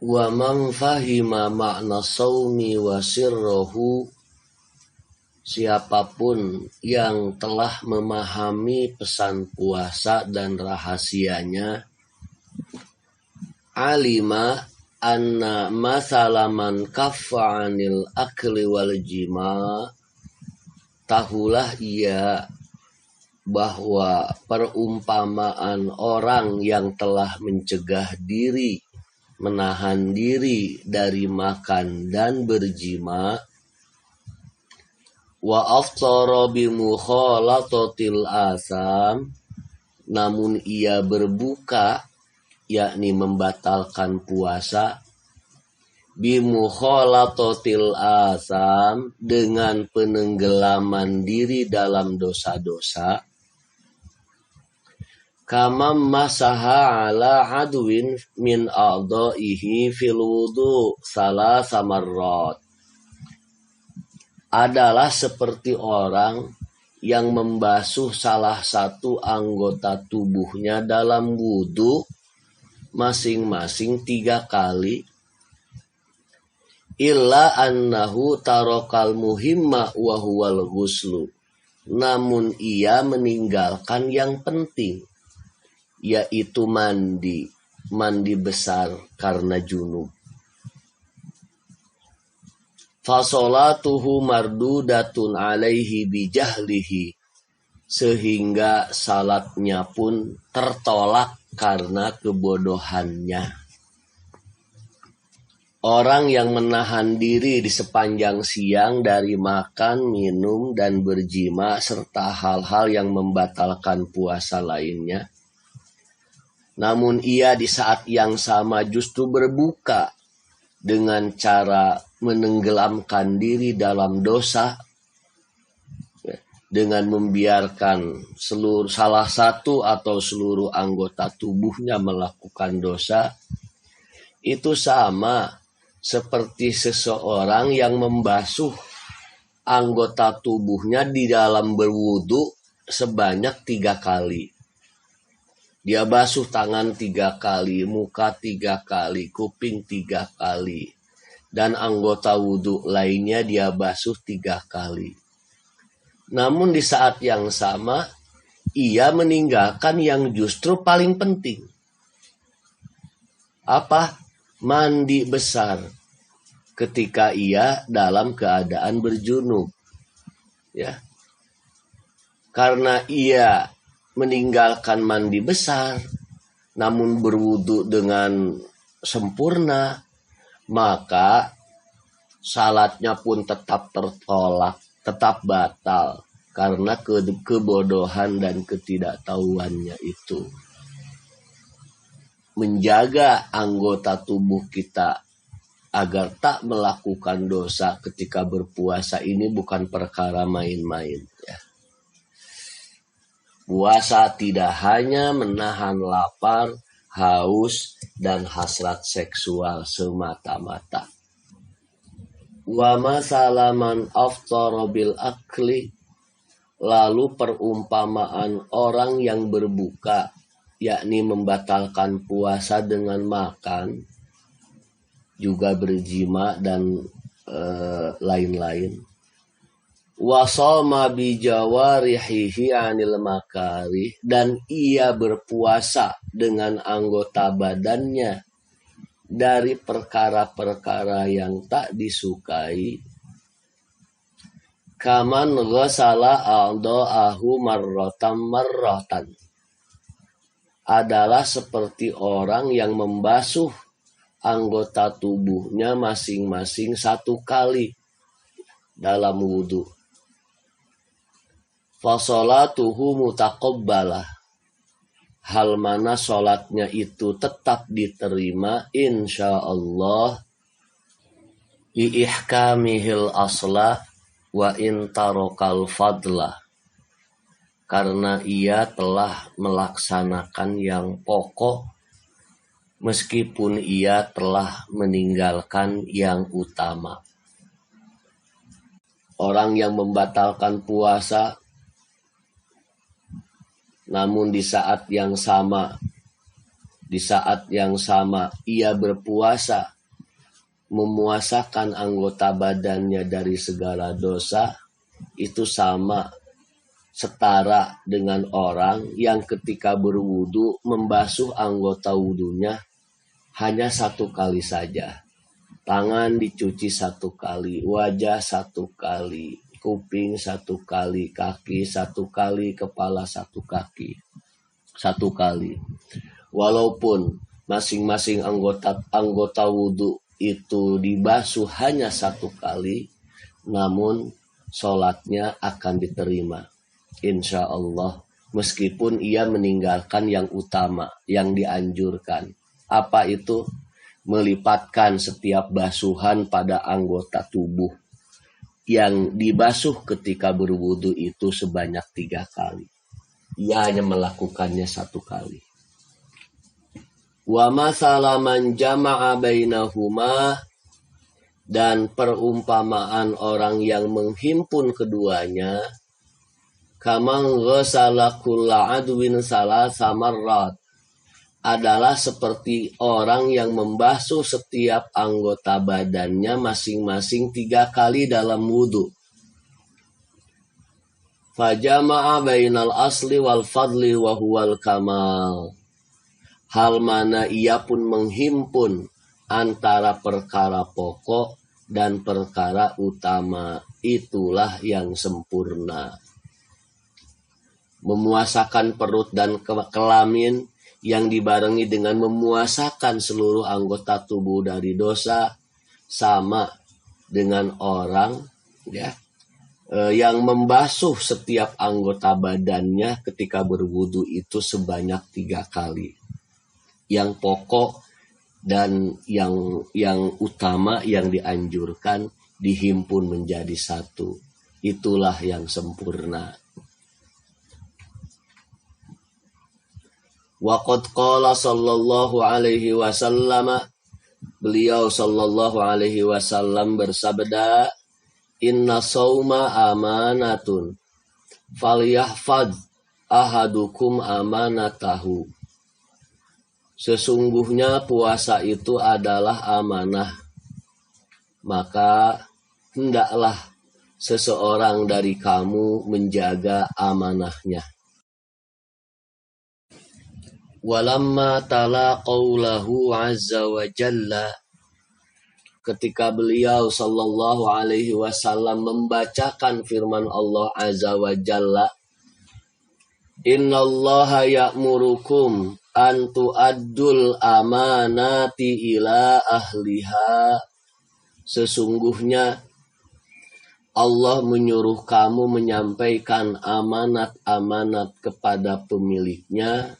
Wa man fahima makna saumi wa sirruhu, siapapun yang telah memahami pesan puasa dan rahasianya, alima anna masalaman kaffa anil akli wal jima, tahulah ia bahwa perumpamaan orang yang telah mencegah diri, menahan diri dari makan dan berjima, wa aftara bi mukhalatatil asam, namun ia berbuka, yakni membatalkan puasa, bi mukhalatatil asam, dengan penenggelaman diri dalam dosa-dosa, kama masaha ala adwin min a'dha'ihi fil wudu salasa marrat, adalah seperti orang yang membasuh salah satu anggota tubuhnya dalam wudu masing-masing 3 kali, illa annahu tarakal muhimma wa huwal ghuslu, namun ia meninggalkan yang penting, yaitu mandi besar karena junub. Fasolatuhu mardudatun alaihi bijahlihi, sehingga salatnya pun tertolak karena kebodohannya. Orang yang menahan diri di sepanjang siang dari makan, minum, dan berjima serta hal-hal yang membatalkan puasa lainnya, namun ia di saat yang sama justru berbuka dengan cara menenggelamkan diri dalam dosa, dengan membiarkan salah satu atau seluruh anggota tubuhnya melakukan dosa, itu sama seperti seseorang yang membasuh anggota tubuhnya di dalam berwudu sebanyak 3 kali. Dia basuh tangan 3 kali, muka 3 kali, kuping 3 kali, dan anggota wudu lainnya dia basuh 3 kali. Namun di saat yang sama, ia meninggalkan yang justru paling penting. Apa? Mandi besar ketika ia dalam keadaan berjunub. Ya. Karena ia meninggalkan mandi besar, namun berwudu dengan sempurna, maka salatnya pun tetap tertolak, tetap batal, karena kebodohan dan ketidaktahuannya itu. Menjaga anggota tubuh kita agar tak melakukan dosa ketika berpuasa ini bukan perkara main-main. Ya. Puasa tidak hanya menahan lapar, haus, dan hasrat seksual semata-mata. Wa masalaman aftara bil akli, lalu perumpamaan orang yang berbuka, yakni membatalkan puasa dengan makan, juga berjima dan lain-lain. Wasama bijawarihihi anil makari, dan ia berpuasa dengan anggota badannya dari perkara-perkara yang tak disukai. Kaman ghasala a'dha'ahu marratan, adalah seperti orang yang membasuh anggota tubuhnya masing-masing 1 kali dalam wudu. Fasolatuhu mutaqabbalah, hal mana sholatnya itu tetap diterima insyaallah, biihkamihil asla wa intarokal fadlah, karena ia telah melaksanakan yang pokok meskipun ia telah meninggalkan yang utama. Orang yang membatalkan puasa namun di saat yang sama ia berpuasa memuasakan anggota badannya dari segala dosa, itu sama setara dengan orang yang ketika berwudu membasuh anggota wudunya hanya satu kali saja. Tangan dicuci satu kali, wajah satu kali, kuping satu kali, kaki satu kali, kepala satu kali. Walaupun masing-masing anggota wudu itu dibasuh hanya satu kali, namun sholatnya akan diterima, insya Allah, meskipun ia meninggalkan yang utama, yang dianjurkan. Apa itu? Melipatkan setiap basuhan pada anggota tubuh yang dibasuh ketika berwudu itu sebanyak 3 kali. Ia hanya melakukannya 1 kali. Wa mathala man jama'a bainahuma, dan perumpamaan orang yang menghimpun keduanya, kamang ghasala kulla adwin salasa marrat, adalah seperti orang yang membasuh setiap anggota badannya masing-masing 3 kali dalam wudu. Fajama'a bainal asli wal fadli wa huwal kamal. Hal mana ia pun menghimpun antara perkara pokok dan perkara utama, itulah yang sempurna. Memuasakan perut dan kelamin yang dibarengi dengan memuasakan seluruh anggota tubuh dari dosa sama dengan orang yang membasuh setiap anggota badannya ketika berwudu itu sebanyak 3 kali. Yang pokok dan yang utama yang dianjurkan dihimpun menjadi satu. Itulah yang sempurna. Waqad qala sallallahu alaihi wasallam, beliau sallallahu alaihi wasallam bersabda, inna sauma amanatun falyahfad ahadukum amanatahu. Sesungguhnya puasa itu adalah amanah, maka hendaklah seseorang dari kamu menjaga amanahnya. Walamma tala qawlahu azza wa jalla, ketika beliau sallallahu alaihi wasallam membacakan firman Allah azza wa jalla, innallaha ya'murukum an tu'addul amanati ila ahliha. Sesungguhnya Allah menyuruh kamu menyampaikan amanat-amanat kepada pemiliknya.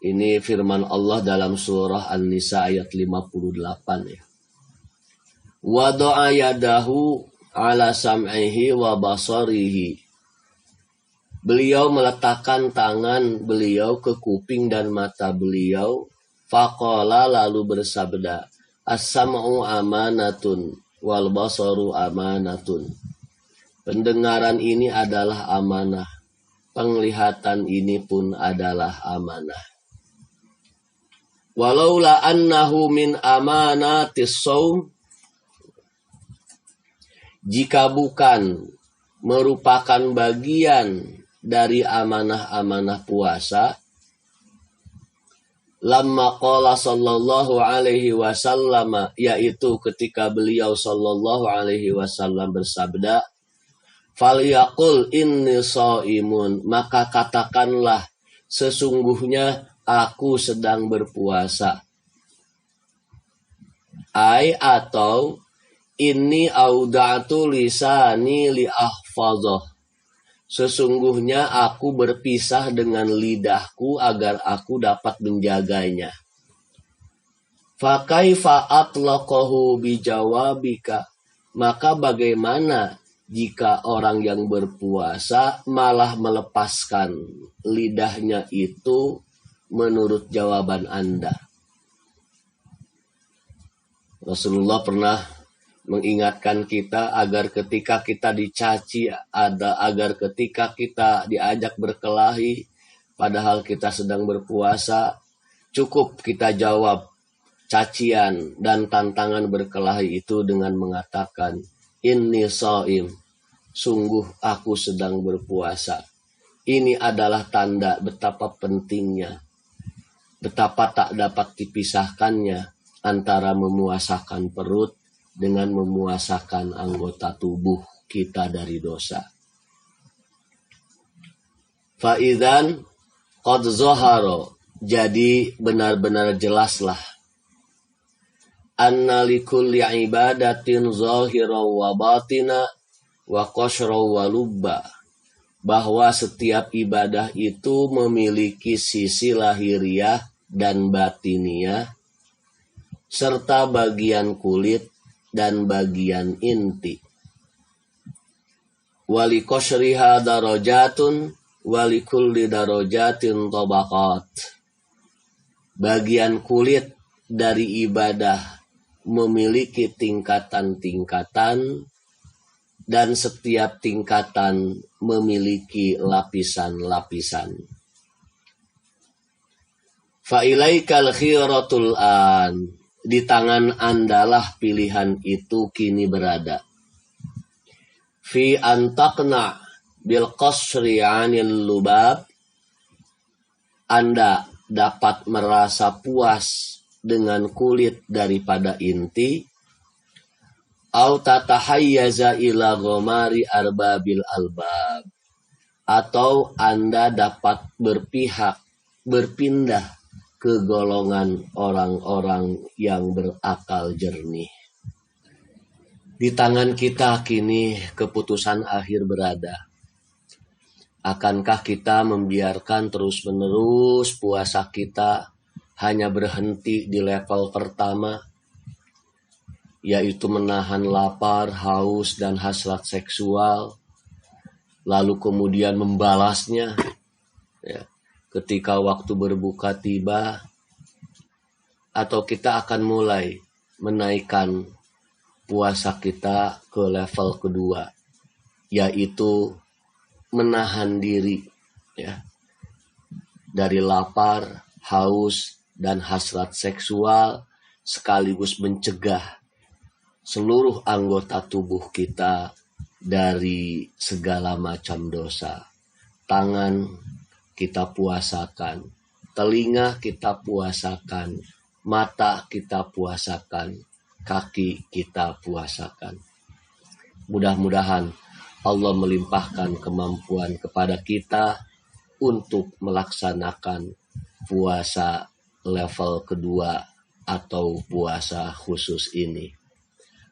Ini firman Allah dalam surah An-Nisa ayat 58 ya. Wada'a yadahu ala sam'ihi wa basarihi. Beliau meletakkan tangan beliau ke kuping dan mata beliau. Faqala, lalu bersabda, as-sam'u amanatun wal basaru amanatun. Pendengaran ini adalah amanah. Penglihatan ini pun adalah amanah. Walaula annahu min amanatis shaum, jika bukan merupakan bagian dari amanah-amanah puasa, lamma qala sallallahu alaihi wasallam, yaitu ketika beliau sallallahu alaihi wasallam bersabda, falyaqul inni shaimun, maka katakanlah sesungguhnya aku sedang berpuasa. Atau inni auda'tu lisani li ahfazah, sesungguhnya aku berpisah dengan lidahku agar aku dapat menjaganya. Fa kaifa atlaqahu bijawabika, maka bagaimana jika orang yang berpuasa malah melepaskan lidahnya itu menurut jawaban Anda? Rasulullah pernah mengingatkan kita agar ketika kita dicaci, agar ketika kita diajak berkelahi padahal kita sedang berpuasa, cukup kita jawab cacian dan tantangan berkelahi itu dengan mengatakan, inni shaim, sungguh aku sedang berpuasa. Ini adalah tanda betapa pentingnya, betapa tak dapat dipisahkannya antara memuasakan perut dengan memuasakan anggota tubuh kita dari dosa. Fa'idzan qad zahara, jadi benar-benar jelaslah, anna likulli ibadatin zahira wa batina wa qashra wa lubba, bahwa setiap ibadah itu memiliki sisi lahiriah dan batiniah, serta bagian kulit dan bagian inti. Wali qashriha darajatun wali kulli darajatin tabaqat. Bagian kulit dari ibadah memiliki tingkatan-tingkatan, dan setiap tingkatan memiliki lapisan-lapisan. Fa ilaikal khiratul an, di tangan Andalah pilihan itu kini berada. Fi antaqna bil qasri 'anil lubab, Anda dapat merasa puas dengan kulit daripada inti, au tatahayyaza ila ghamari arbabil albab, atau Anda dapat berpindah ke golongan orang-orang yang berakal jernih. Di tangan kita kini keputusan akhir berada. Akankah kita membiarkan terus-menerus puasa kita hanya berhenti di level pertama, yaitu menahan lapar, haus, dan hasrat seksual, lalu kemudian membalasnya ya, ketika waktu berbuka tiba, atau kita akan mulai menaikkan puasa kita ke level kedua, yaitu menahan diri ya, dari lapar, haus, dan hasrat seksual, sekaligus mencegah seluruh anggota tubuh kita dari segala macam dosa. Tangan kita puasakan, telinga kita puasakan, mata kita puasakan, kaki kita puasakan. Mudah-mudahan Allah melimpahkan kemampuan kepada kita untuk melaksanakan puasa level kedua atau puasa khusus ini.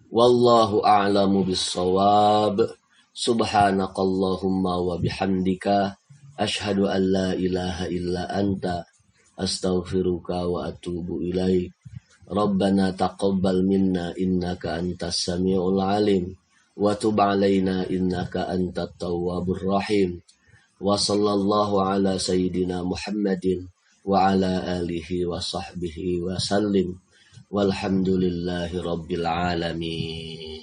Wallahu a'lamu bis-shawab. Subhanakallahumma wa bihamdika asyhadu an la ilaha illa anta astaghfiruka wa atubu ilaik. Rabbana taqabbal minna innaka antas samiul alim wa tub alaina innaka antat tawwabur rahim. Wa sallallahu ala sayyidina Muhammadin wa ala alihi wa sahbihi wa sallim. Walhamdulillahi rabbil alamin.